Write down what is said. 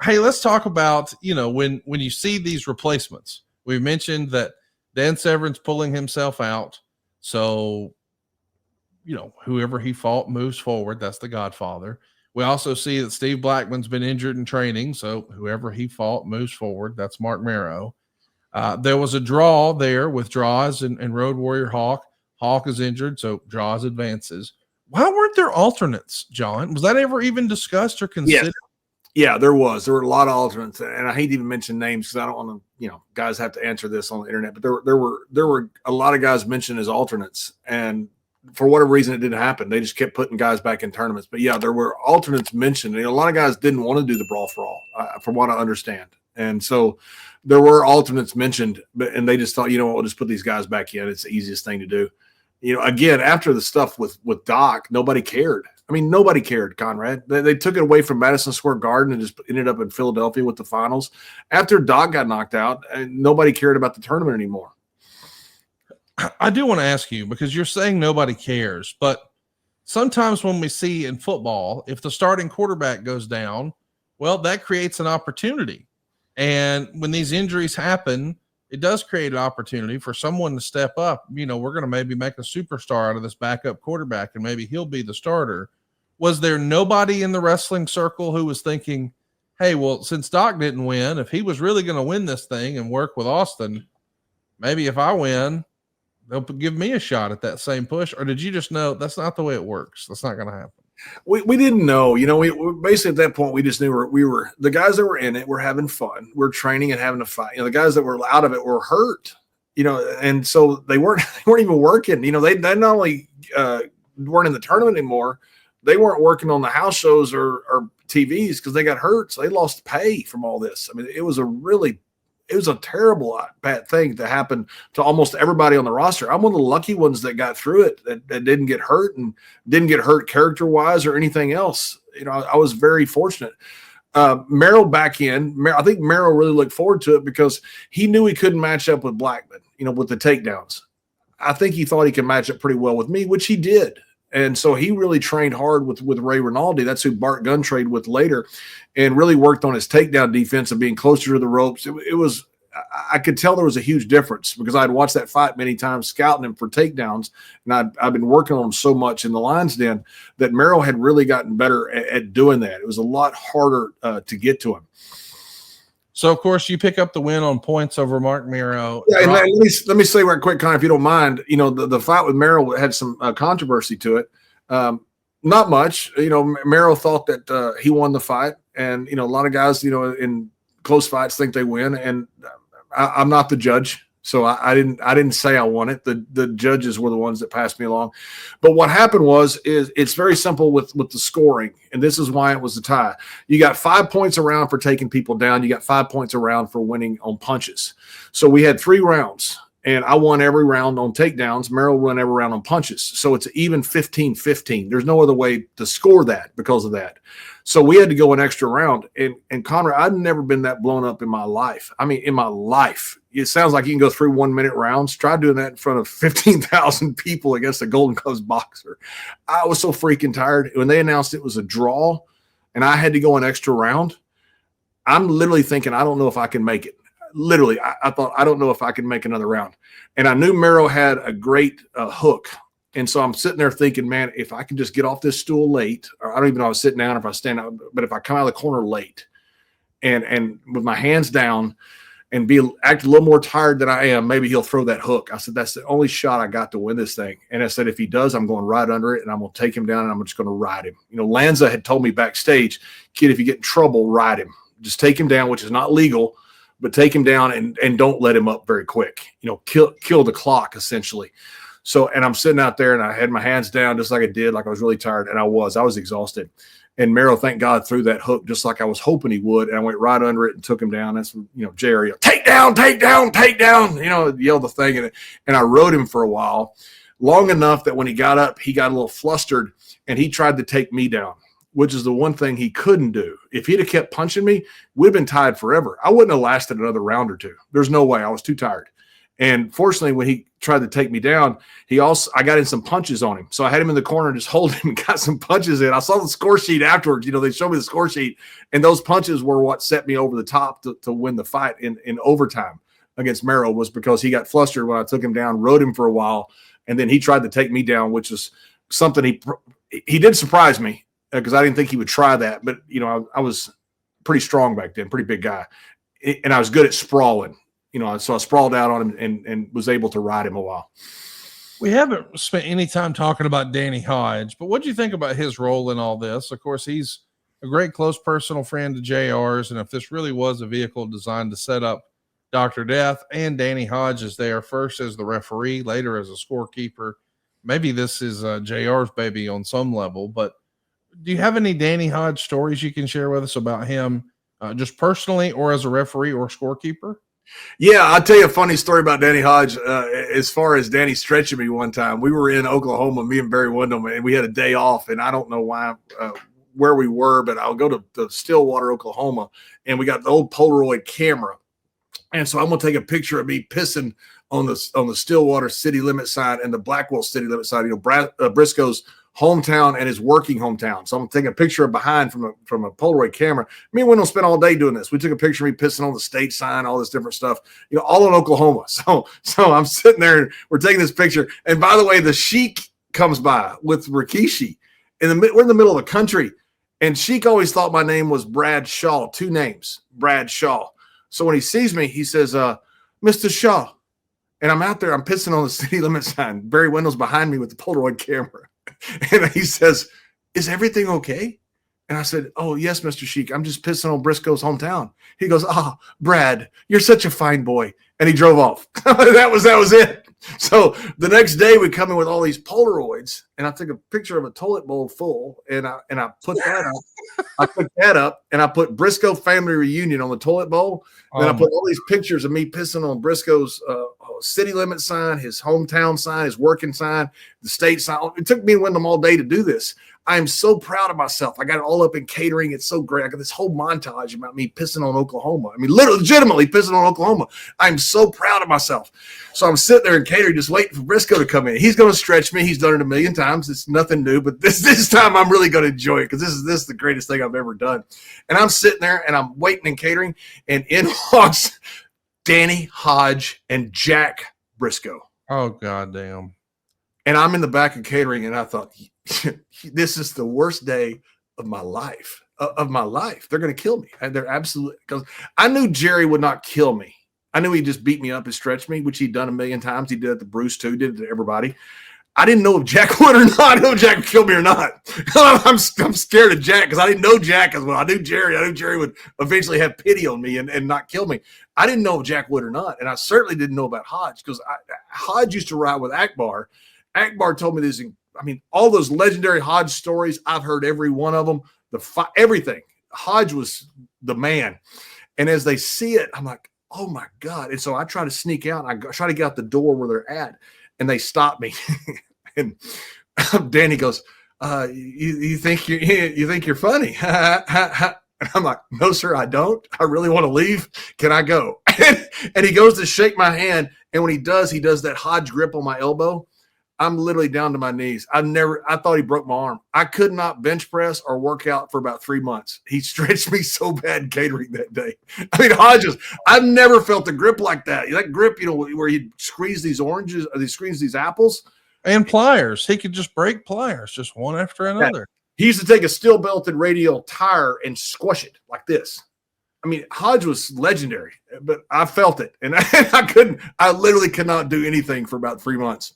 Hey, let's talk about, when you see these replacements. We mentioned that Dan Severn's pulling himself out. So, whoever he fought moves forward. That's the Godfather. We also see that Steve Blackman's been injured in training. So whoever he fought moves forward. That's Mark Marrow. There was a draw there with Draws and Road Warrior Hawk. Hawk is injured, so Draws advances. Why weren't there alternates, John? Was that ever even discussed or considered? Yes. Yeah, there was. There were a lot of alternates, and I hate to even mention names because I don't want to, guys have to answer this on the internet. But there were a lot of guys mentioned as alternates, and for whatever reason, it didn't happen. They just kept putting guys back in tournaments. But yeah, there were alternates mentioned. And a lot of guys didn't want to do the Brawl for All, from what I understand. And so there were alternates mentioned, and they just thought, we'll just put these guys back in. It's the easiest thing to do. Again, after the stuff with Doc, nobody cared. I mean, nobody cared, Conrad. They took it away from Madison Square Garden and just ended up in Philadelphia with the finals. After Doc got knocked out, nobody cared about the tournament anymore. I do want to ask you, because you're saying nobody cares, but sometimes when we see in football, if the starting quarterback goes down, well, that creates an opportunity. And when these injuries happen, it does create an opportunity for someone to step up. We're going to maybe make a superstar out of this backup quarterback, and maybe he'll be the starter. Was there nobody in the wrestling circle who was thinking, hey, well, since Doc didn't win, if he was really going to win this thing and work with Austin, maybe if I win, they'll give me a shot at that same push? Or did you just know that's not the way it works? That's not going to happen. We didn't know, we basically at that point, we just knew we were the guys that were in it were having fun. We're training and having a fight. The guys that were out of it were hurt, and so they weren't even working. They not only weren't in the tournament anymore, they weren't working on the house shows or TVs because they got hurt. So they lost pay from all this. I mean, it was a terrible, bad thing to happen to almost everybody on the roster. I'm one of the lucky ones that got through it, that didn't get hurt and didn't get hurt character-wise or anything else. I was very fortunate. Merrill back in. I think Merrill really looked forward to it because he knew he couldn't match up with Blackman, with the takedowns. I think he thought he could match up pretty well with me, which he did. And so he really trained hard with Ray Rinaldi. That's who Bart Gunn trained with later, and really worked on his takedown defense and being closer to the ropes. I could tell there was a huge difference because I'd watched that fight many times, scouting him for takedowns, and I've been working on him so much in the Lions Den that Merrill had really gotten better at doing that. It was a lot harder to get to him. So, of course, you pick up the win on points over Mark Marrow. Yeah, and let me say right quick, Con, if you don't mind, the fight with Merrill had some controversy to it. Not much. Merrill thought that he won the fight, and, a lot of guys, in close fights think they win, and I'm not the judge. So I didn't say I won it. The judges were the ones that passed me along. But what happened is it's very simple with the scoring, and this is why it was a tie. You got 5 points around for taking people down. You got 5 points around for winning on punches. So we had 3 rounds, and I won every round on takedowns. Merrill won every round on punches. So it's even 15-15. There's no other way to score that because of that. So we had to go an extra round. And Conrad, I've never been that blown up in my life. I mean, in my life. It sounds like you can go through 1 minute rounds. Try doing that in front of 15,000 people against a Golden Gloves boxer. I was so freaking tired. When they announced it was a draw and I had to go an extra round, I'm literally thinking, I don't know if I can make it. Literally, I thought, I don't know if I can make another round. And I knew Merrill had a great hook. And so I'm sitting there thinking, man, if I can just get off this stool late, or I don't even know if I was sitting down or if I stand up, but if I come out of the corner late and with my hands down and act a little more tired than I am, maybe he'll throw that hook. I said, that's the only shot I got to win this thing. And I said, if he does, I'm going right under it and I'm going to take him down and I'm just going to ride him. Lanza had told me backstage, kid, if you get in trouble, ride him. Just take him down, which is not legal, but take him down and don't let him up very quick. Kill the clock essentially. So, and I'm sitting out there and I had my hands down just like I did, like I was really tired, and I was exhausted. And Merrill, thank God, threw that hook just like I was hoping he would, and I went right under it and took him down. That's Jerry, take down, yelled the thing, and I rode him for a while, long enough that when he got up, he got a little flustered and he tried to take me down, which is the one thing he couldn't do. If he'd have kept punching me, we'd have been tied forever. I wouldn't have lasted another round or two. There's no way. I was too tired. And fortunately, when he tried to take me down, I got in some punches on him. So I had him in the corner, just hold him and got some punches in. I saw the score sheet afterwards. They showed me the score sheet, and those punches were what set me over the top to win the fight in overtime against Merrill, was because he got flustered when I took him down, rode him for a while, and then he tried to take me down, which is something he did surprise me because I didn't think he would try that. But, I was pretty strong back then, pretty big guy, and I was good at sprawling. So I sprawled out on him and was able to ride him a while. We haven't spent any time talking about Danny Hodge, but what do you think about his role in all this? Of course, he's a great close personal friend to JR's, and if this really was a vehicle designed to set up Dr. Death, and Danny Hodge is there first as the referee, later as a scorekeeper, maybe this is JR's baby on some level. But do you have any Danny Hodge stories you can share with us about him, just personally or as a referee or scorekeeper? Yeah, I'll tell you a funny story about Danny Hodge. As far as Danny stretching me one time, we were in Oklahoma, me and Barry Windham, and we had a day off, and I don't know why, where we were, but I'll go to Stillwater, Oklahoma, and we got the old Polaroid camera. And so I'm going to take a picture of me pissing on the Stillwater city limit sign and the Blackwell city limit sign, Briscoe's hometown and his working hometown. So I'm taking a picture of behind from a Polaroid camera. Me and Wendell spent all day doing this. We took a picture of me pissing on the state sign, all this different stuff, all in Oklahoma. So I'm sitting there and we're taking this picture. And by the way, the Sheik comes by with Rikishi. We're in the middle of the country. And Sheik always thought my name was Brad Shaw, 2 names, Brad Shaw. So when he sees me, he says, Mr. Shaw. And I'm out there, I'm pissing on the city limit sign. Barry Wendell's behind me with the Polaroid camera. And he says, is everything okay? And I said, oh, yes, Mr. Sheik. I'm just pissing on Briscoe's hometown. He goes, Brad, you're such a fine boy. And he drove off. That was it. So the next day we come in with all these Polaroids, and I took a picture of a toilet bowl full, and I put that up. I put that up, and I put Briscoe family reunion on the toilet bowl. And then I put all these pictures of me pissing on Briscoe's city limit sign, his hometown sign, his working sign, the state sign. It took me and Wyndham all day to do this. I am so proud of myself. I got it all up in catering. It's so great. I got this whole montage about me pissing on Oklahoma. I mean, literally, legitimately pissing on Oklahoma. I'm so proud of myself. So I'm sitting there in catering just waiting for Briscoe to come in. He's going to stretch me. He's done it a million times. It's nothing new, but this time I'm really going to enjoy it because this is the greatest thing I've ever done. And I'm sitting there and I'm waiting in catering, and in walks Danny Hodge and Jack Briscoe. Oh, goddamn. And I'm in the back of catering, and I thought, this is the worst day of my life. They're going to kill me. And they're absolutely, because I knew Jerry would not kill me. I knew he'd just beat me up and stretch me, which he'd done a million times. He did it to Bruce too, did it to everybody. I didn't know if Jack would or not. I didn't know if Jack would kill me or not. I'm scared of Jack because I didn't know Jack as well. I knew Jerry would eventually have pity on me and not kill me. I didn't know if Jack would or not. And I certainly didn't know about Hodge because Hodge used to ride with Akbar. Akbar told me this. I mean, all those legendary Hodge stories, I've heard every one of them, everything. Hodge was the man. And as they see it, I'm like, oh my God. And so I try to sneak out. I try to get out the door where they're at, and they stop me. And Danny goes, you think you're funny? And I'm like, no, sir, I don't. I really want to leave. Can I go? And he goes to shake my hand. And when he does that Hodge grip on my elbow. I'm literally down to my knees. I thought he broke my arm. I could not bench press or work out for about 3 months. He stretched me so bad in catering that day. I mean, Hodges, I've never felt a grip like that. That grip, where he'd squeeze these oranges or squeeze these apples. And pliers. He could just break pliers, just one after another. He used to take a steel belted radial tire and squash it like this. I mean, Hodge was legendary, but I felt it. And I literally could not do anything for about 3 months.